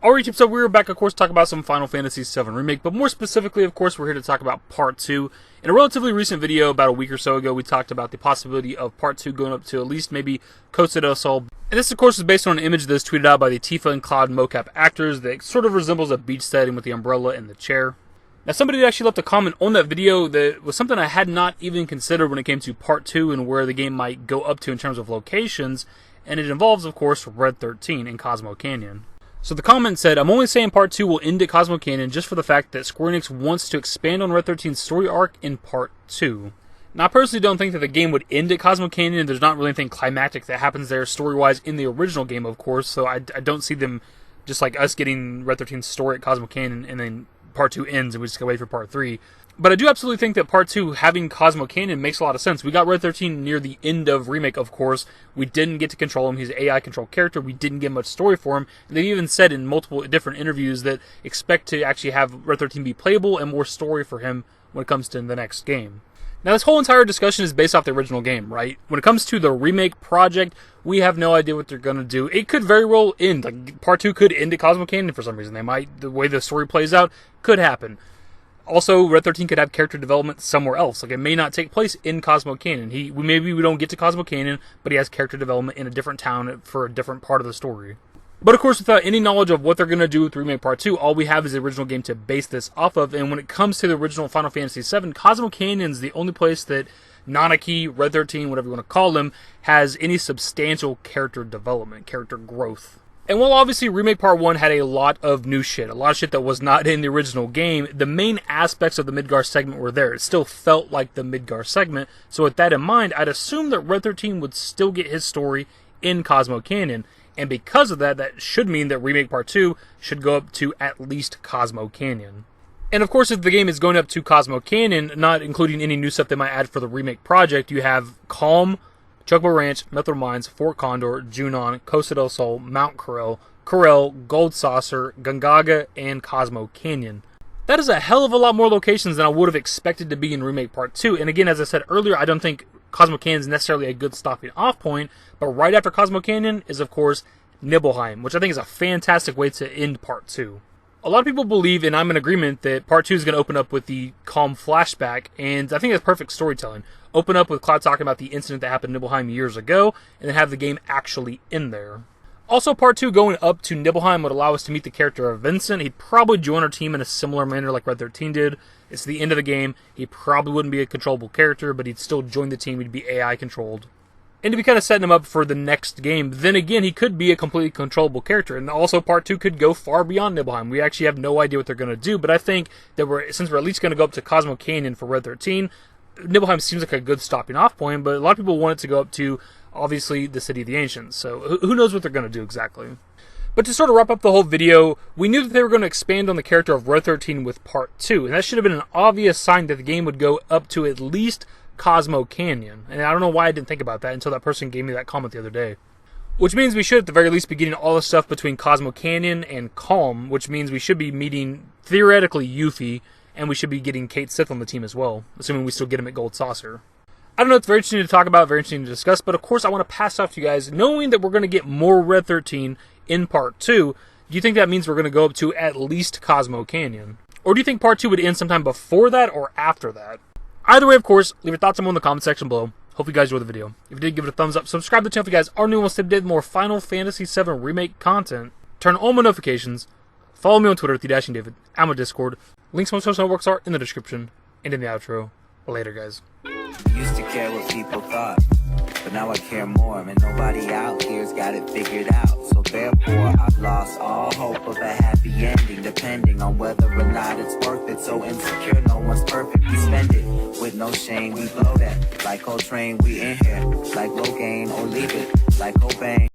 Alright, so we're back, of course, to talk about some Final Fantasy VII Remake, but more specifically, of course, we're here to talk about Part 2. In a relatively recent video, about a week or so ago, we talked about the possibility of Part 2 going up to at least maybe Costa del Sol. And this, of course, is based on an image that was tweeted out by the Tifa and Cloud mocap actors that sort of resembles a beach setting with the umbrella and the chair. Now, somebody actually left a comment on that video that was something I had not even considered when it came to Part 2 and where the game might go up to in terms of locations, and it involves, of course, Red 13 and Cosmo Canyon. So the comment said, I'm only saying Part 2 will end at Cosmo Canyon just for the fact that Square Enix wants to expand on Red 13's story arc in Part 2. Now, I personally don't think that the game would end at Cosmo Canyon. There's not really anything climactic that happens there story-wise in the original game, of course, so I don't see them just like us getting Red 13's story at Cosmo Canyon and then Part 2 ends and we just gotta wait for Part 3. But I do absolutely think that Part 2, having Cosmo Canyon, makes a lot of sense. We got Red 13 near the end of Remake, of course. We didn't get to control him. He's an AI control character. We didn't get much story for him. And they even said in multiple different interviews that expect to actually have Red 13 be playable and more story for him when it comes to the next game. Now, this whole entire discussion is based off the original game, right? When it comes to the Remake project, we have no idea what they're going to do. It could very well end. Like, Part 2 could end at Cosmo Canyon for some reason. They might, the way the story plays out, could happen. Also, Red 13 could have character development somewhere else. Like, it may not take place in Cosmo Canyon. Maybe we don't get to Cosmo Canyon, but he has character development in a different town for a different part of the story. But of course, without any knowledge of what they're going to do with Remake Part 2, all we have is the original game to base this off of. And when it comes to the original Final Fantasy VII, Cosmo Canyon is the only place that Nanaki, Red 13, whatever you want to call him, has any substantial character development, character growth. And while obviously Remake Part 1 had a lot of new shit, a lot of shit that was not in the original game, the main aspects of the Midgar segment were there. It still felt like the Midgar segment, so with that in mind, I'd assume that Red 13 would still get his story in Cosmo Canyon, and because of that, that should mean that Remake Part 2 should go up to at least Cosmo Canyon. And of course, if the game is going up to Cosmo Canyon, not including any new stuff they might add for the Remake project, you have Calm, Chocobo Ranch, Metro Mines, Fort Condor, Junon, Costa del Sol, Mount Corel, Gold Saucer, Gongaga, and Cosmo Canyon. That is a hell of a lot more locations than I would have expected to be in Remake Part 2. And again, as I said earlier, I don't think Cosmo Canyon is necessarily a good stopping off point, but right after Cosmo Canyon is, of course, Nibelheim, which I think is a fantastic way to end Part 2. A lot of people believe, and I'm in agreement, that Part 2 is going to open up with the Calm flashback, and I think that's perfect storytelling. Open up with Cloud talking about the incident that happened in Nibelheim years ago, and then have the game actually in there. Also, Part 2 going up to Nibelheim would allow us to meet the character of Vincent. He'd probably join our team in a similar manner like Red 13 did. It's the end of the game. He probably wouldn't be a controllable character, but he'd still join the team. He'd be AI controlled. And to be kind of setting him up for the next game, then again, he could be a completely controllable character. And also, Part 2 could go far beyond Nibelheim. We actually have no idea what they're going to do, but I think that since we're at least going to go up to Cosmo Canyon for Red 13, Nibelheim seems like a good stopping off point, but a lot of people want it to go up to, obviously, the City of the Ancients. So who knows what they're going to do exactly. But to sort of wrap up the whole video, we knew that they were going to expand on the character of Red 13 with Part 2, and that should have been an obvious sign that the game would go up to at least Cosmo Canyon. And I don't know why I didn't think about that until that person gave me that comment the other day. Which means we should at the very least be getting all the stuff between Cosmo Canyon and Calm, which means we should be meeting, theoretically, Yuffie, and we should be getting Kate Sith on the team as well, assuming we still get him at Gold Saucer. I don't know, it's very interesting to talk about, very interesting to discuss, but of course I want to pass off to you guys, knowing that we're going to get more Red 13 in Part 2, do you think that means we're going to go up to at least Cosmo Canyon? Or do you think Part 2 would end sometime before that or after that? Either way, of course, leave your thoughts in the comment section below. Hope you guys enjoyed the video. If you did, give it a thumbs up. Subscribe to the channel if you guys are new and want to stay updated with more Final Fantasy VII Remake content. Turn on my notifications. Follow me on Twitter at @dashingdavid. I'm on Discord. Links to my social networks are in the description and in the outro. Later, guys. Used to care what people thought, but now I care more, and nobody out here's got it figured out. So therefore, I've lost all hope of a happy ending, depending on whether or not it's worth it. So insecure, no one's perfect. We spend it with no shame. We blow that like Coltrane. We in here like Low Gain or leave it like Cobain.